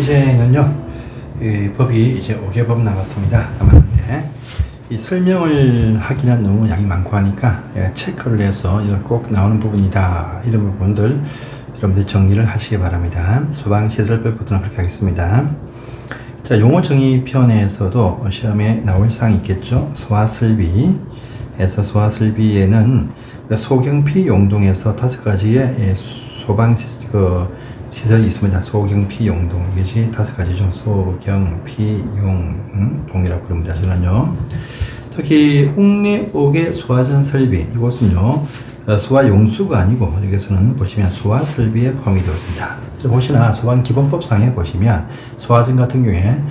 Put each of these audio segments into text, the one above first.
이제는요, 이 법이 이제 5개법 남았는데, 이 설명을 하기는 너무 양이 많고 하니까 체크를 해서 이거 꼭 나오는 부분이다. 이런 부분들 여러분들 정리를 하시기 바랍니다. 소방시설법부터 그렇게 하겠습니다. 자, 용어 정의 편에서도 시험에 나올 사항이 있겠죠. 소화설비에서 소화설비에는 소경피 용동에서 5가지의 소방 시설이 있습니다. 소경피 용동, 이것이 5가지죠. 소경피 용동이라고 부릅니다. 저는요, 특히 옥내 5개 소화전 설비, 이것은요 소화 용수가 아니고 여기서는 보시면 소화 설비에 포함이 되어 있습니다. 보시나 소방 기본법상에 보시면 소화전 같은 경우에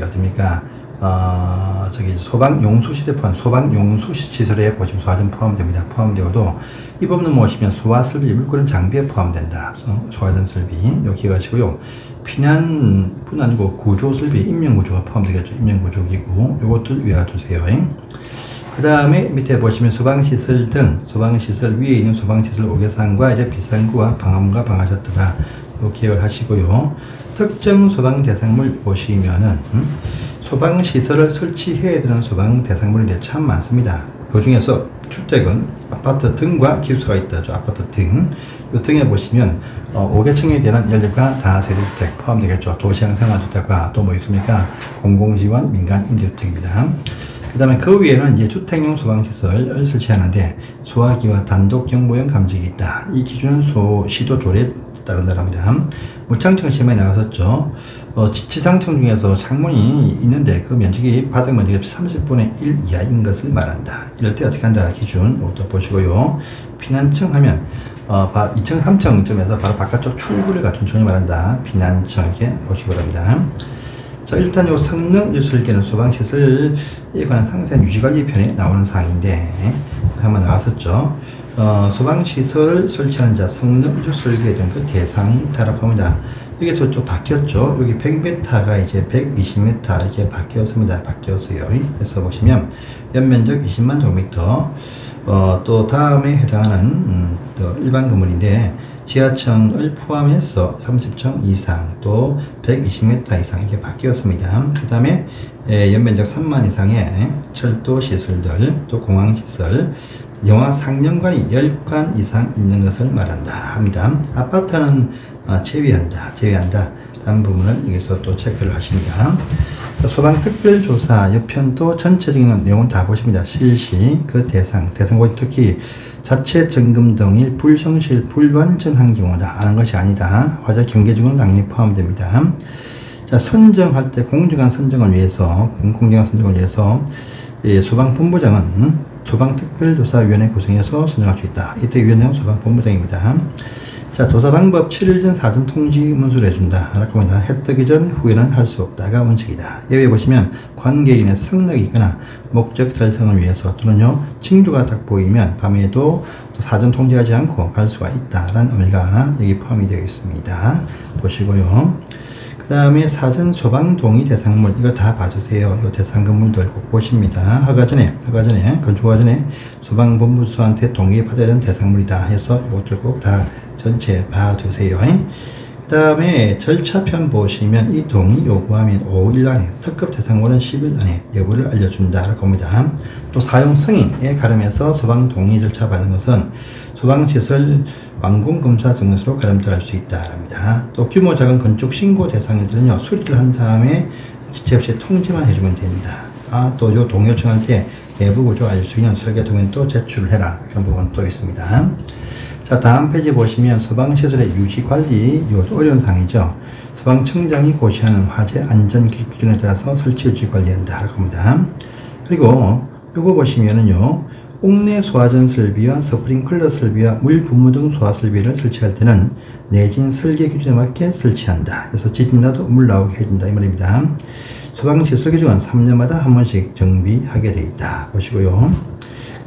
어딥니까? 소방 용수 시설에 포함, 소방 용수 시설에 보시면 소화전 포함됩니다. 포함되어도 이 법은 무엇이면 소화 설비, 물끄는 장비에 포함된다. 소화전 설비, 여기 가시고요. 피난뿐 아니고 구조 설비, 인명구조가 포함되겠죠. 인명구조기구, 요것들 외워두세요. 그 다음에 밑에 보시면 소방시설 등, 소방시설 위에 있는 소방시설 5개사항과 이제 비상구와 방화문과 방화셔트가 기억을 하시고요. 특정 소방 대상물 보시면은, 소방시설을 설치해야 되는 소방 대상물이 참 많습니다. 그 중에서 주택은 아파트 등과 기숙사가 있다죠. 아파트 등. 이 등에 보시면 5계층에 대한 연립과 다세대주택 포함되겠죠. 도시형 생활주택과 또 뭐 있습니까? 공공지원 민간 임대주택입니다. 그 다음에 그 위에는 이제 주택용 소방시설을 설치하는데 소화기와 단독 경보용 감지기 있다. 이 기준은 시도 조례에 따른다랍니다. 무창청 시험에 나왔었죠. 지상청 중에서 창문이 있는데 그 면적이 바닥 면적이 30분의 1 이하인 것을 말한다. 이럴 때 어떻게 한다. 기준 또 보시고요. 피난청 하면 2층, 3층쯤에서 바로 바깥쪽 출구를 갖춘 층을 말한다. 피난청 이렇게 보시기 바랍니다. 자, 일단 요 성능 유설계는 소방시설에 관한 상세한 유지관리 편에 나오는 사항인데 한번 나왔었죠. 소방시설 설치하는 자 성능 유설계 등 그 대상이 있다라고 합니다. 여기서 또 바뀌었죠. 여기 100m가 이제 120m 이렇게 바뀌었습니다. 바뀌었어요. 그래서 보시면 연면적 20만 제곱미터, 또 다음에 해당하는 또 일반 건물인데 지하층을 포함해서 30층 이상 또 120m 이상 이렇게 바뀌었습니다. 그 다음에 연면적 3만 이상의 철도 시설들, 또 공항 시설, 영화 상영관이 10관 이상 있는 것을 말한다 합니다. 아파트는 제외한다 라는 부분을 여기서 또 체크를 하십니다. 소방특별조사 옆편도 전체적인 내용은 다 보십니다. 실시, 그 대상 특히 자체 점검 등이 불성실, 불완전한 경우다 하는 것이 아니다. 화재 경계 중은 당연히 포함됩니다. 자, 선정할 때 공정한 선정을 위해서 소방본부장은 소방특별조사위원회 구성해서 선정할 수 있다. 이때 위원장은 소방본부장입니다. 자, 조사 방법 7일 전 사전 통지 문서를 해준다. 라고 합니다. 해 뜨기 전 후에는 할 수 없다가 원칙이다. 예외 보시면 관계인의 승낙이 있거나 목적 달성을 위해서 또는요, 징조가 딱 보이면 밤에도 또 사전 통지하지 않고 갈 수가 있다라는 의미가 여기 포함이 되어 있습니다. 보시고요. 그 다음에 사전 소방 동의 대상물, 이거 다 봐주세요. 이 대상 건물들 꼭 보십니다. 건축허가 전에 소방본부수한테 동의 받아야 되는 대상물이다 해서 이것들 꼭 다 전체 봐주세요. 그 다음에 절차편 보시면 이 동의 요구하면 5일 안에, 특급 대상물은 10일 안에 여부를 알려준다라고 합니다. 또 사용 승인에 가름해서 소방 동의 절차 받은 것은 소방시설 완공검사 증명서로 가름할 수 있다랍니다. 또 규모 작은 건축 신고 대상들은요, 수리를 한 다음에 지체 없이 통지만 해주면 됩니다. 또 요 동의 요청할 때 내부 구조 알 수 있는 설계 도면도 제출을 해라. 그런 부분 또 있습니다. 자, 다음 페이지 보시면 소방시설의 유지관리, 요 어려운 사항이죠. 소방청장이 고시하는 화재 안전 기준에 따라서 설치 유지 관리한다. 합니다. 그리고 요거 보시면은요, 옥내 소화전 설비와 스프링클러 설비와 물 분무 등 소화 설비를 설치할 때는 내진 설계 기준에 맞게 설치한다. 그래서 지진 나도 물 나오게 해준다. 이 말입니다. 소방시설 기준은 3년마다 한 번씩 정비하게 되어 있다. 보시고요.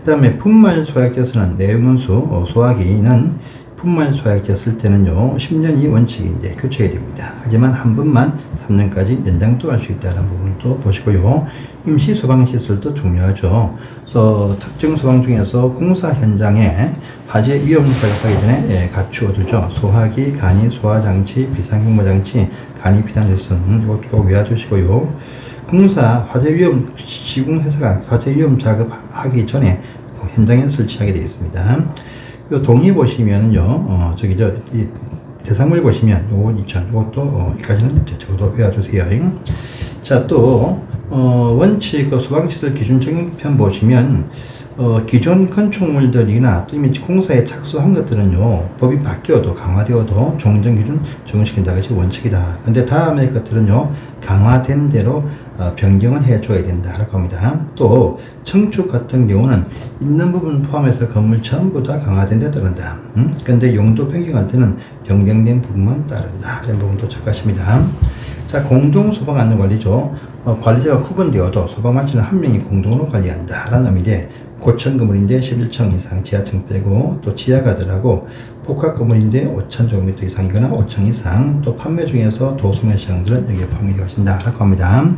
그 다음에 분말 소화기에서는 내용원수 소화기는 분말 소약제 쓸 때는요 10년이 원칙인데 교체해야 됩니다. 하지만 한 번만 3년까지 연장도 할 수 있다는 부분도 보시고요. 임시 소방 시설도 중요하죠. 그래서 특정 소방 중에서 공사 현장에 화재 위험 자극하기 전에 갖추어 두죠. 소화기, 간이 소화장치, 비상경보장치, 간이 피난시설 이것도 외워두시고요. 공사 화재 위험 시공회사가 화재 위험 작업하기 전에 현장에 설치하게 되어 있습니다. 요 동의 보시면요, 이 대상물 보시면 요거 2000, 요것도, 여기까지는 적어도 외워주세요. 자, 또, 원칙, 소방시설 기준 적용편 보시면, 기존 건축물들이나 또 이미 공사에 착수한 것들은요, 법이 바뀌어도 강화되어도 종전 기준 적용시킨다. 것이 원칙이다. 근데 다음에 것들은요, 강화된 대로 변경을 해줘야 된다라고 합니다. 또 청축 같은 경우는 있는 부분 포함해서 건물 전부 다 강화된 데 따른다. 근데 용도 변경할 때는 변경된 부분만 따른다. 이런 부분도 적하십니다. 자, 공동 소방 안전 관리죠. 관리자가 구분되어도 소방관치는 한 명이 공동으로 관리한다. 라는 의미인데 고층 건물인데 11층 이상 지하층 빼고 또 지하가들하고 복합 건물인데 5,000제곱미터 이상이거나 5층 이상 또 판매 중에서 도소매 시장들은 여기에 포함이 되어진다라고 합니다.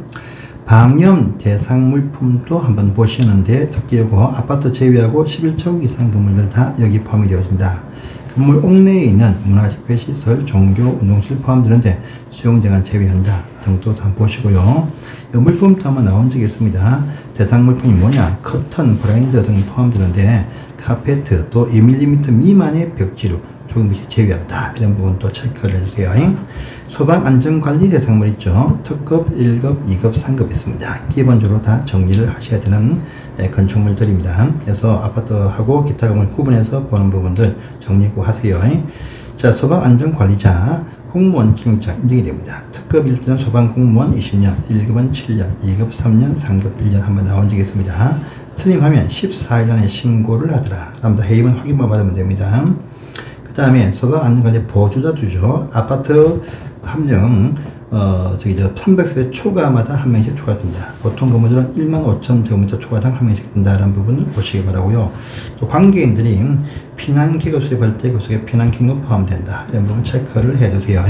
방염 대상 물품도 한번 보시는데 특히 요거 아파트 제외하고 11층 이상 건물들 다 여기 포함이 되어진다. 건물 옥내에 있는 문화집회시설, 종교, 운동실 포함되는데 수용제한 제외한다 등도 다 보시고요. 이 물품도 한번 나온 적이 있습니다. 대상 물품이 뭐냐? 커튼, 블라인드 등이 포함되는데 카페트 또 2mm 미만의 벽지로 조금 제외한다. 이런 부분도 체크를 해주세요. 소방안전관리 대상물 있죠. 특급, 1급, 2급, 3급 있습니다. 기본적으로 다 정리를 하셔야 되는 건축물들입니다. 그래서 아파트하고 기타 건물 구분해서 보는 부분들 정리 꼭 하세요. 자, 소방안전관리자 공무원 기능자 인정이 됩니다. 특급 1등 소방공무원 20년, 1급은 7년, 2급 3년, 3급 1년 한번 나온 적이 있습니다. 틀림하면 14일 안에 신고를 하더라. 다음부터 해임은 확인만 받으면 됩니다. 그 다음에 소방안전관리 보조자 주죠. 아파트 한 명, 300세대 초과마다 한 명씩 추가된다. 보통 건물들은 15,000제곱미터 초과당 한 명씩 든다라는 부분을 보시기 바라고요. 또 관계인들이 피난기구 수립할 때 그 속에 피난기구 포함된다. 이런 부분 체크를 해주세요.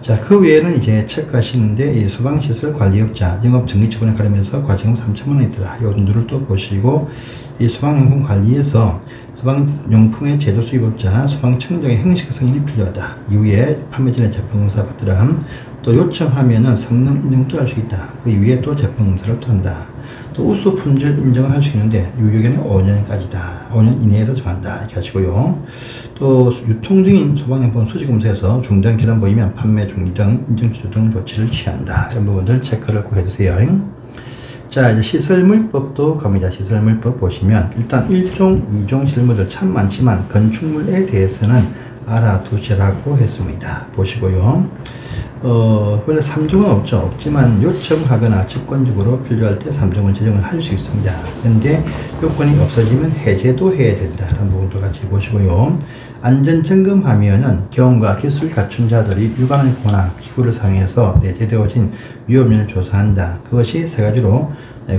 자, 그 외에는 이제 체크하시는데, 이 소방시설 관리업자, 영업정기처분에 가르면서 과징금 3,000원 있더라. 이 누를 또 보시고, 이 소방용품 관리에서 소방용품의 제도 수입업자, 소방청장의 형식 승인이 필요하다. 이후에 판매 전에 제품검사 받더라. 또 요청하면은 성능 인증도 할 수 있다. 그 이후에 또 제품검사를 또 한다. 또 우수 품질 인정을 할 수 있는데 유효기간은 5년까지다. 5년 이내에서 정한다. 이렇게 하시고요. 또 유통 중인 소방용품 수지검사에서 중단 결함 보이면 판매 중지 등 인증 취소 등 조치를 취한다. 이런 부분들 체크를 꼭 해주세요. 자, 이제 시설물법도 갑니다. 시설물법 보시면 일단 1종, 2종 실물들 참 많지만 건축물에 대해서는 알아두시라고 했습니다. 보시고요. 원래 3종은 없지만 요청하거나 직권적으로 필요할 때 3종을 제정을 할 수 있습니다. 근데 요건이 없어지면 해제도 해야 된다는 부분도 같이 보시고요. 안전점검하면은 경험과 기술 갖춘 자들이 육안을 기구를 사용해서 내재되어진 위험을 조사한다. 그것이 세 가지로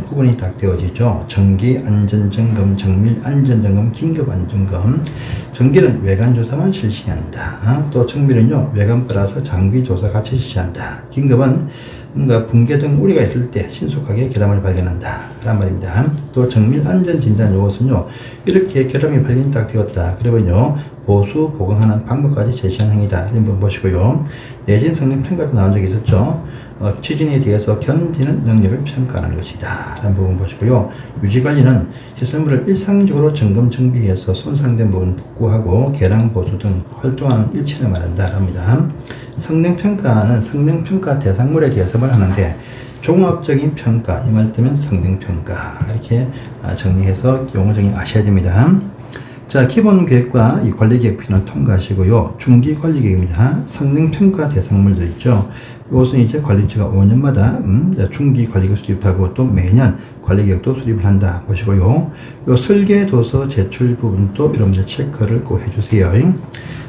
구분이 딱 되어지죠. 정기 안전점검, 정밀 안전점검, 긴급 안전점검. 정기는 외관 조사만 실시한다. 또 정밀은요 외관 따라서 장비 조사 같이 실시한다. 긴급은 뭔가 붕괴 등 우려가 있을 때 신속하게 결함을 발견한다. 라는 말입니다. 또 정밀 안전 진단 요것은요 이렇게 결함이 발견 딱 되었다. 그러면요 보수 보강하는 방법까지 제시한 행위다. 이런 부분 보시고요. 내진 성능 평가도 나온 적이 있었죠. 지진에 대해서 견디는 능력을 평가하는 것이다. 라는 부분 보시고요. 유지관리는 시설물을 일상적으로 점검 정비해서 손상된 부분 복구하고 개량 보수 등 활동하는 일체를 말한다. 합니다. 성능평가는 성능평가 대상물에 대해서만 하는데 종합적인 평가, 이 말 때문에 성능평가 이렇게 정리해서 용어 정의 아셔야 됩니다. 자, 기본계획과 이 관리계획표는 통과하시고요. 중기관리계획입니다. 성능평가 대상물들 있죠. 이것은 이제 관리처가 5년마다 중기 관리계획 수립하고 또 매년 관리계획도 수립을 한다 보시고요. 요 설계도서 제출 부분도 여러분들 체크를 꼭 해주세요.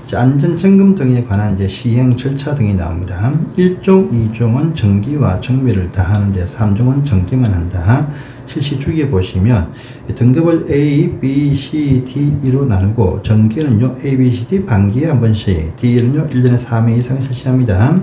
자, 안전점검 등에 관한 이제 시행 절차 등이 나옵니다. 1종, 2종은 정기와 정밀을 다 하는데 3종은 정기만 한다. 실시 주기에 보시면 등급을 A, B, C, D로 나누고 정기는요 A, B, C, D 반기에 한 번씩, D는요 1년에 3회 이상 실시합니다.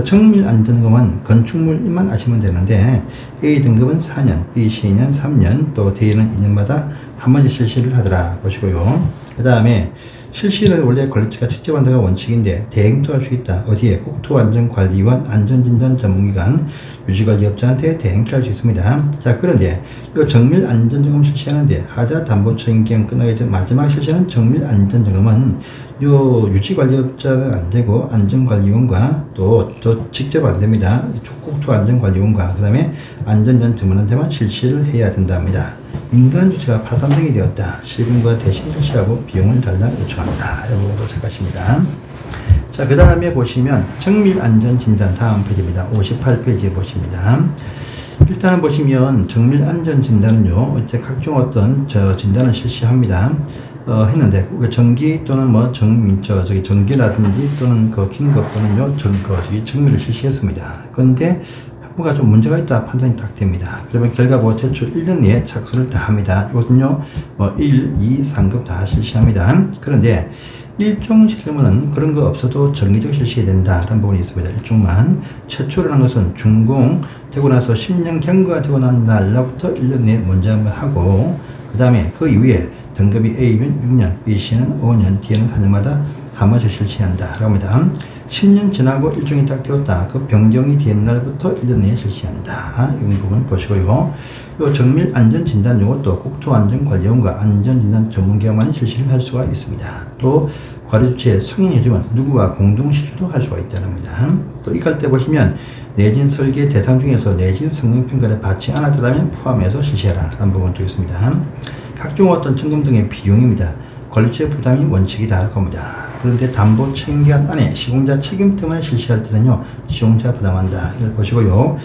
정밀 안전검은 건축물만 아시면 되는데 A 등급은 4년, B, C는 3년, 또 D는 2년마다 한 번씩 실시를 하더라 보시고요. 그 다음에 실시는 원래 관리처가 직접 한다가 원칙인데 대행도 할 수 있다. 어디에? 국토안전관리원 안전진단 전문기관 유지관리업자한테 대행도 할 수 있습니다. 자, 그런데 이 정밀 안전점검 실시하는데 하자 담보처 임기간 끝나기 전 마지막 실시하는 정밀 안전점검은 요 유지관리업자는 안 되고 안전관리원과 또 직접 안 됩니다. 국토안전관리원과 그 다음에 안전전 전문한테만 실시를 해야 된답니다. 민간 주체가 파산등이 되었다. 시군과 대신 실시하고 비용을 달라 요청한다. 이런 것도 체크하십니다. 자, 그 다음에 보시면 정밀 안전 진단 다음 페이지입니다. 58페이지에 보십니다. 일단은 보시면 정밀 안전 진단은요, 이제 각종 어떤 진단을 실시합니다. 했는데 전기 또는 뭐 전기라든지 또는 그 긴급 또는요 정밀을 실시했습니다. 그런데 뭐가 좀 문제가 있다 판단이 딱 됩니다. 그러면 결과보고 제출 1년 내에 착수를 다 합니다. 이것은요 1, 2, 3급 다 실시합니다. 그런데 일종 실험은 그런 거 없어도 정기적 실시해야 된다라는 부분이 있습니다. 일종만 최초라는 것은 준공 되고 나서 10년 경과되고 난 날로부터 1년 내에 먼저 한번 하고 그 다음에 그 이후에 등급이 A면 6년, B, C는 5년, D는 4년마다 한 번씩 실시한다라고 합니다. 10년 지나고 일종이 딱 되었다. 그 변경이 된 날부터 1년 내에 실시한다. 이 부분 보시고요. 이 정밀 안전 진단 요것도 국토안전관리원과 안전진단 전문기관만이 실시를 할 수가 있습니다. 또 관리주체 승인해주면 누구와 공동 실시도 할 수가 있다는 겁니다. 또 이갈 때 보시면 내진 설계 대상 중에서 내진 성능평가를 받지 않았다면 포함해서 실시하라 라는 부분도 있습니다. 각종 어떤 점검 등의 비용입니다. 관리주체 부담이 원칙이다 할 겁니다. 그런데 담보 책임기간 안에 시공자 책임 때문에 실시할 때는요 시공자 부담한다 이걸 보시고요.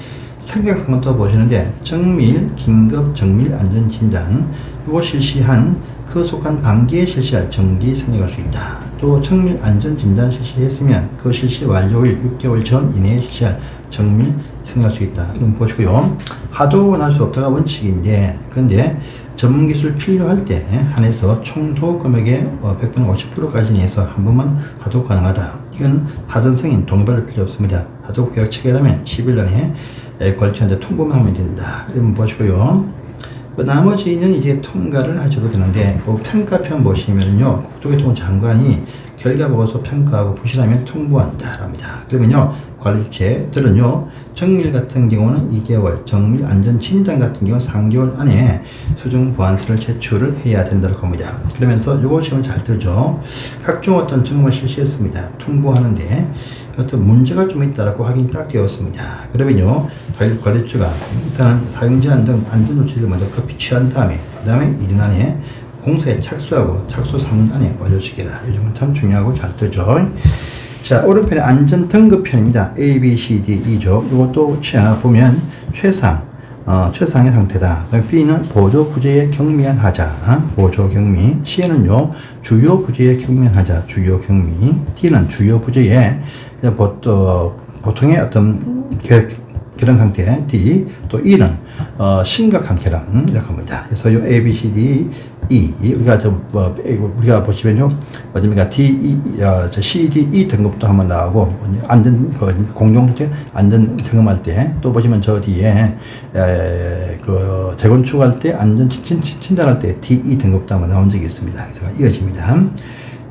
생각한 것도 보시는데 정밀, 긴급, 정밀 안전진단 이거 실시한 그 속한 반기에 실시할 정기 생략할 수 있다. 또 정밀 안전진단 실시했으면 그 실시 완료일 6개월 전 이내에 실시할 정밀 생략할 수 있다. 이건 보시고요. 하도 원할 수 없다가 원칙인데 그런데 전문기술 필요할 때 한해서 총소 금액의 100분의 50%까지 내서 한 번만 하도 가능하다. 이건 하던 승인 동의받을 필요 없습니다. 하도 계약 체결하면 10일 안에 관리처한테 통보만 하면 된다. 이런 보시고요. 나머지는 이제 통과를 하셔도 되는데 그 평가편 보시면요 국토교통부 장관이 결과보고서 평가하고 부실하면 통보한다 합니다. 그러면요 관리주체들은요 정밀 같은 경우는 2개월, 정밀 안전 진단 같은 경우는 3개월 안에 수정 보완서를 제출을 해야 된다고 합니다. 그러면서 요거 시험을 잘 들죠. 각종 어떤 점검을 실시했습니다. 통보하는데 어떤 문제가 좀 있다라고 확인이 딱 되었습니다. 그러면요 관리주체가 일단 사용제한 등 안전조치를 먼저 급히 취한 다음에 그 다음에 1년 안에 공사에 착수하고 착수 3년 안에 완료시키라. 이 점은 참 중요하고 잘 뜨죠. 자, 오른편에 안전 등급편입니다. A, B, C, D, E죠. 이것도 보면 최상의 상태다. B는 보조 부재의 경미한 하자, 보조 경미. C는요, 주요 부재의 경미한 하자, 주요 경미. D는 주요 부재의 보통의 어떤 결함 상태, D, 또 E는 심각한 결함, 이렇게 합니다. 그래서 요 A, B, C, D, E, 우리가 보시면요, C, D, E 등급도 한번 나오고, 공동체 안전 점검할 때, 또 보시면 저 뒤에, 재건축할 때, 안전 진단할 때 D, E 등급도 한번 나온 적이 있습니다. 그래서 이어집니다.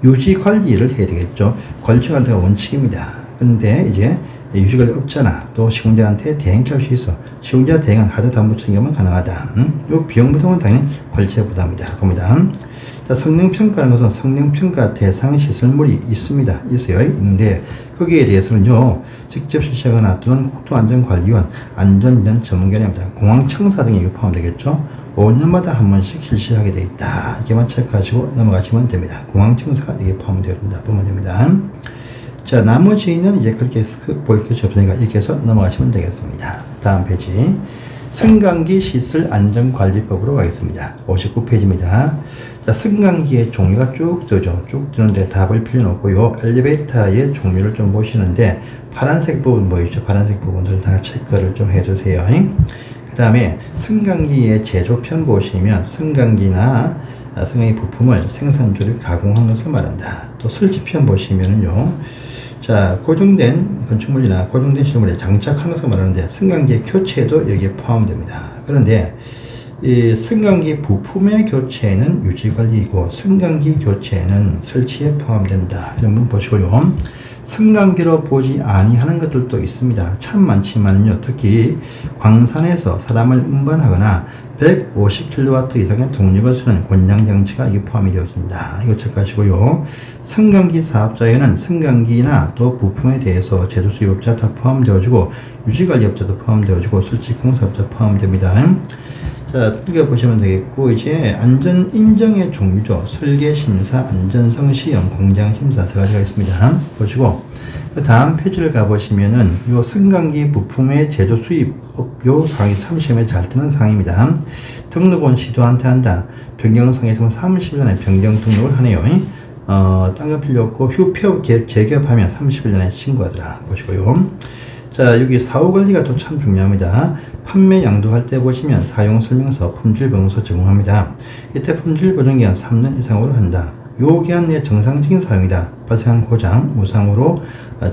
유지 관리를 해야 되겠죠. 관리처 관리가 원칙입니다. 근데 이제, 유지관리 없잖아. 또 시공자한테 대행할 수 있어. 시공자 대행은 하드 담보 책임은 가능하다. 요 비용 부담은 당연히 관리처 부담이다. 겁니다. 자, 성능평가라는 것은 성능평가 대상 시설물이 있는데, 거기에 대해서는요, 직접 실시하거나 또는 국토안전관리원, 안전진단 전문기관입니다. 공항청사 등이 포함되겠죠. 5년마다 한 번씩 실시하게 되어 있다. 이렇게만 체크하시고 넘어가시면 됩니다. 공항청사가 이게 포함되어 있습니다. 보면 됩니다. 자, 나머지는 이제 그렇게 볼 것이 없으니까 이렇게 해서 넘어가시면 되겠습니다. 다음 페이지. 승강기 시설 안전관리법으로 가겠습니다. 59페이지입니다. 자, 승강기의 종류가 쭉 뜨죠. 쭉 뜨는데 다 볼 필요는 없고요. 엘리베이터의 종류를 좀 보시는데 파란색 부분 보이죠? 파란색 부분들 다 체크를 좀 해주세요. 그 다음에 승강기의 제조편 보시면 승강기나 승강기 부품을 생산조립 가공한 것을 말한다. 또 설치편 보시면은요. 자, 고정된 건축물이나 고정된 시설물에 장착한 것을 말하는데 승강기의 교체도 여기에 포함됩니다. 그런데 이 승강기 부품의 교체는 유지관리이고 승강기 교체는 설치에 포함된다. 이런 부분 보시고요. 승강기로 보지 아니하는 것들도 있습니다. 참 많지만요. 특히 광산에서 사람을 운반하거나 150kW 이상의 동력을 쓰는 권장장치가 이게 포함이 되어 있습니다. 이거 체크하시고요. 승강기 사업자에는 승강기나 또 부품에 대해서 제조 수입업자 다 포함되어지고 유지관리업자도 포함되어지고 설치 공사업자 포함됩니다. 자, 뜯겨보시면 되겠고, 이제 안전인정의 종류죠. 설계심사, 안전성시험, 공장심사 세 가지가 있습니다. 보시고, 다음 페이지를 가보시면은, 요 승강기 부품의 제조 수입, 요 사항이 참시험에 잘 뜨는 사항입니다. 등록은 시도한테 한다. 변경사항에 있으면 30일 안에 변경 등록을 하네요. 딴 거 필요 없고, 휴폐업 재개업하면 30일 안에 신고하더라. 보시고요. 자, 여기 사후관리가 또 참 중요합니다. 판매 양도할 때 보시면 사용설명서, 품질보증서 제공합니다. 이때 품질보증기간 3년 이상으로 한다. 요 기간 내 정상적인 사용이다. 발생한 고장, 무상으로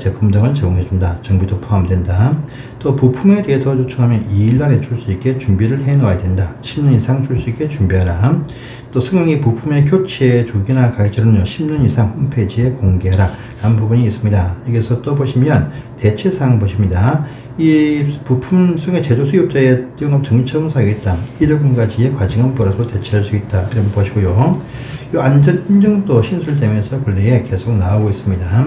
제품 등을 제공해준다. 정비도 포함된다. 또 부품에 대해서 요청하면 2일 안에 줄 수 있게 준비를 해 놓아야 된다. 10년 이상 줄 수 있게 준비하라. 또 승강기 부품의 교체 주기나 가격제는 10년 이상 홈페이지에 공개하라. 라는 부분이 있습니다. 여기서 또 보시면 대체사항 보십니다. 이 부품 승의 제조 수입자의 영업 정리처분사유가 있다. 1억 원까지의 과징금 벌어서 대체할 수 있다. 이런 거 보시고요. 이 안전 인증도 신설되면서 근래에 계속 나오고 있습니다.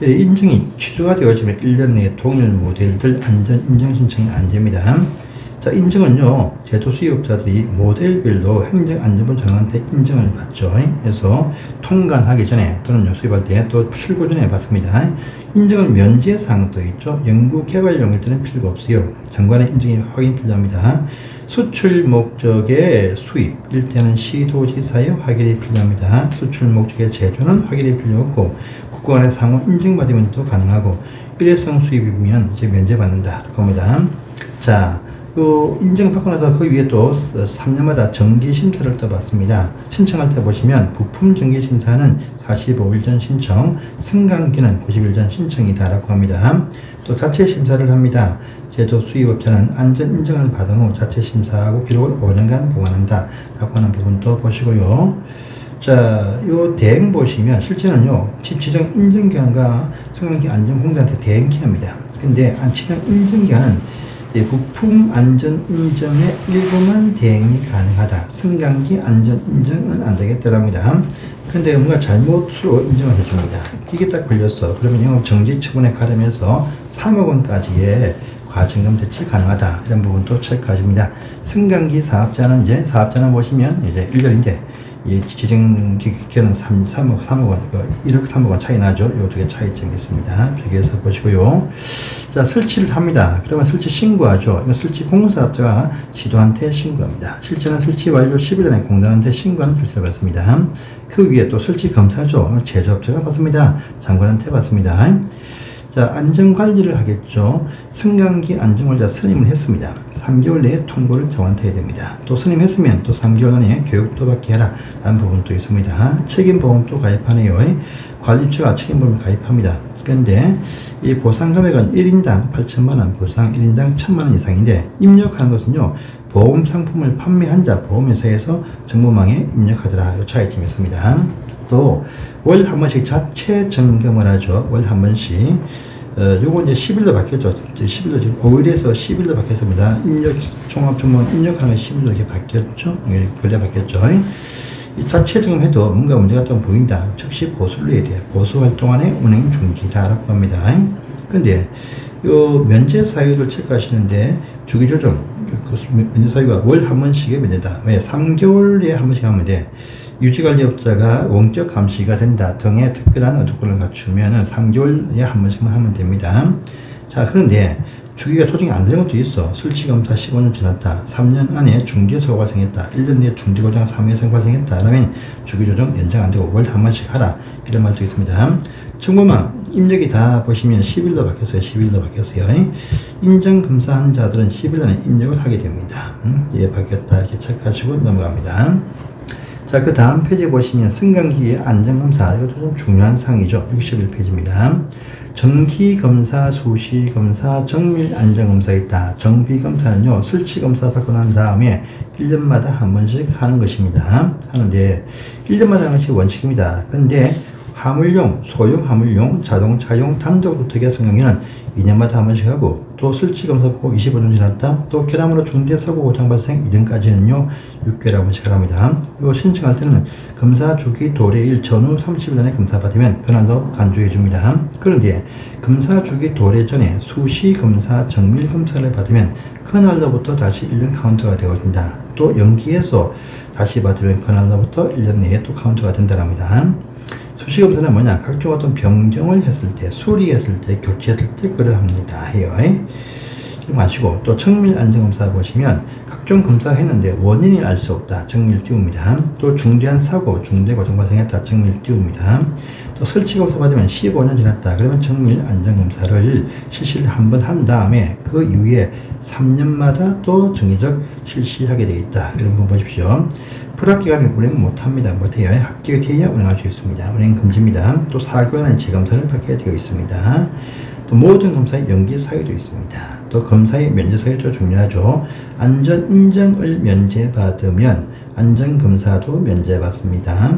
인증이 취소가 되어지면 1년 내에 동일 모델들 안전 인증 신청이 안 됩니다. 자, 인증은요, 제조 수입업자들이 모델별로 행정안전부 장관한테 인증을 받죠. 그래서 통관하기 전에 또는 수입할 때 또 출고 전에 받습니다. 인증을 면제 사항도 있죠. 연구 개발용일 때는 필요가 없어요. 장관의 인증이 확인 필요합니다. 수출 목적의 수입일 때는 시도지사의 확인이 필요합니다. 수출 목적의 제조는 확인이 필요 없고 국가 간의 상호 인증받으면 또 가능하고 일회성 수입이면 이제 면제받는다. 겁니다. 자, 인증받고 나서 그 위에 또 3년마다 정기심사를 또 받습니다. 신청할 때 보시면 부품 정기심사는 45일 전 신청, 승강기는 90일 전 신청이다라고 합니다. 또 자체심사를 합니다. 제조 수입업자는 안전인증을 받은 후 자체심사하고 기록을 5년간 보관한다 라고 하는 부분도 보시고요. 자, 요 대행 보시면 실제는요, 지정 인증기관과 승강기 안전공단한테 대행해야 합니다. 근데 지정 인증기관은 부품 안전 인정의 일부만 대행이 가능하다. 승강기 안전 인정은 안 되겠더랍니다. 근데 뭔가 잘못으로 인정을 해줍니다. 이게 딱 걸렸어. 그러면 영업 정지 처분에 가르면서 3억 원까지의 과징금 대치 가능하다. 이런 부분도 체크하십니다. 승강기 사업자는 보시면 이제 1년인데 이 지정기계는 3억 원, 1억 3억 원 차이 나죠. 요 두 개 차이점이 있습니다. 비교해서 보시고요. 자, 설치를 합니다. 그러면 설치 신고하죠. 이거 설치 공사업자가 지도한테 신고합니다. 실제는 설치 완료 10일 안에 공단한테 신고하는 절차를 받습니다. 그 위에 또 설치 검사죠. 제조업자가 받습니다. 장관한테 받습니다. 자, 안전관리를 하겠죠. 승강기 안전관리자 선임을 했습니다. 3개월 내에 통보를 정한테 해야 됩니다. 또 선임했으면 또 3개월 안에 교육도 받게 해라 라는 부분도 있습니다. 책임보험도 가입하네요. 관리처가 책임보험을 가입합니다. 그런데 이 보상 금액은 1인당 8천만원, 보상 1인당 1,000만원 이상인데 입력하는 것은요, 보험 상품을 판매한 자 보험회사에서 정보망에 입력하더라. 이 차이점이 있습니다. 또 월 한 번씩 자체 점검을 하죠. 월 한 번씩. 요거 이제 10일로 바뀌었죠. 10일로 지금 5일에서 10일로 바뀌었습니다. 종합정보원 입력하는 10일로 이렇게 바뀌었죠. 근래 바뀌었죠. 이 자체 점검해도 뭔가 문제가 좀 보인다. 즉시 보수를 해야 돼요. 보수 활동 안에 운행 중지다라고 합니다. 근데 요 면제 사유를 체크하시는데 주기 조정, 면제 사유가 월 한 번씩의 면제다. 왜? 3개월에 한 번씩 하면 돼. 유지관리업자가 원격 감시가 된다 등의 특별한 조건을 갖추면 3개월에 한 번씩만 하면 됩니다. 자, 그런데 주기가 조정이 안 되는 것도 있어. 설치검사 15년 지났다. 3년 안에 중지사고가 발생했다. 1년 내에 중지고장 3회생 발생했다. 그러면 주기조정 연장 안 되고 월 한 번씩 하라. 이런 말도 있습니다. 청구만 입력이 다 보시면 10일로 바뀌었어요. 10일로 바뀌었어요. 인정검사한 자들은 10일 안에 입력을 하게 됩니다. 예, 바뀌었다. 이렇게 체크하시고 넘어갑니다. 자, 그 다음 페이지 보시면 승강기의 안전검사, 이것도 좀 중요한 사항이죠. 61페이지입니다. 정기검사, 수시검사, 정밀안전검사 있다. 정비검사는요, 설치검사 받고 난 다음에 1년마다 한 번씩 하는 것입니다. 하는데 1년마다 하는 것이 원칙입니다. 근데 화물용, 소형 화물용, 자동차용 단독주택의 성형에는 2년마다 한 번씩 하고, 또 설치검사 받고 25년 지났다. 또 결함으로 중대사고 고장 발생 2등까지는요 6개월에 한 번씩 합니다. 이거 신청할 때는 검사 주기 도래일 전후 30일 안에 검사 받으면 그날로 간주해 줍니다. 그런데 검사 주기 도래 전에 수시 검사, 정밀 검사를 받으면 그날로부터 다시 1년 카운트가 되어진다. 또 연기해서 다시 받으면 그날로부터 1년 내에 또 카운트가 된다랍니다. 수시검사는 뭐냐? 각종 어떤 변경을 했을 때, 수리했을 때, 교체했을 때 그러합니다. 해요. 지금 아시고, 또 정밀안전검사 보시면 각종 검사 했는데 원인이 알 수 없다. 정밀 띄웁니다. 또 중대한 사고, 중대고장 발생했다. 정밀 띄웁니다. 또 설치검사 받으면 15년 지났다. 그러면 정밀안전검사를 실시를 한번 한 다음에 그 이후에 3년마다 또 정기적 실시하게 되어 있다. 이런 부분 보십시오. 불합격하면 운행 못합니다. 못해요. 합격이 되어야 운행할 수 있습니다. 운행 금지입니다. 또 4개월 안에 재검사를 받게 되어 있습니다. 또 모든 검사의 연기 사유도 있습니다. 또 검사의 면제 사유도 중요하죠. 안전 인정을 면제받으면 안전검사도 면제받습니다.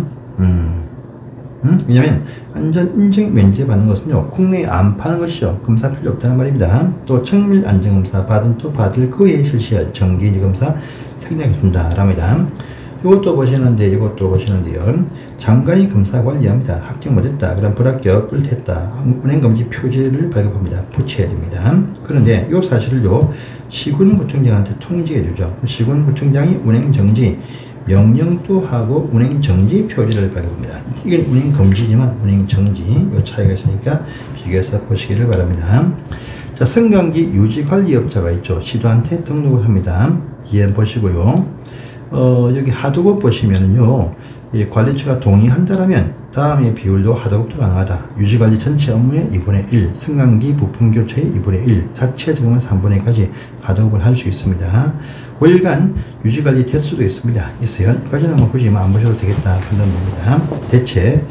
왜냐면 안전 인증 면제 받는 것은요 국내에 안 파는 것이죠. 검사 필요 없다는 말입니다. 또 정밀 안전검사 받은 또 받을 그에 실시할 정기 검사 생략해 준다랍니다. 이것도 보시는데요. 장관이 검사 관리합니다. 합격 못했다. 그럼 불합격, 불했다. 운행금지 표지를 발급합니다. 붙여야 됩니다. 그런데 이 사실을요 시군구청장한테 통지해 주죠. 시군구청장이 운행정지 명령도 하고 운행정지 표지를 발급합니다. 이건 운행금지지만 운행정지 이 차이가 있으니까 비교해서 보시기를 바랍니다. 자, 승강기 유지관리업자가 있죠. 시도한테 등록을 합니다. 뒤에 보시고요. 여기 하도급 보시면은요, 이 관리처가 동의한다라면 다음의 비율로 하도급도 가능하다. 유지관리 전체 업무의 2분의 1, 승강기 부품 교체의 2분의 1, 자체 점검은 3분의 1까지 하도급을 할 수 있습니다. 월간 유지관리 대수도 있습니다. 있어요. 여기까지는 뭐 굳이 안 보셔도 되겠다 판단됩니다. 대체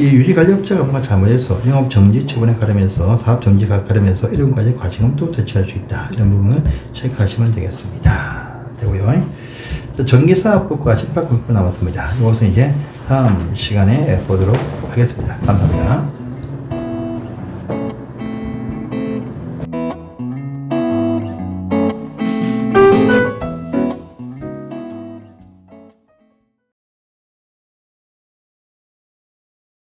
이 유지관리업자가 뭔가 잘못해서 영업정지 처분에 가르면서 사업정지가 가르면서 이런 까지 과징금도 대체할 수 있다. 이런 부분을 체크하시면 되겠습니다. 되고요. 전기사업법과 집합금법 남았습니다. 이것은 이제 다음 시간에 보도록 하겠습니다. 감사합니다.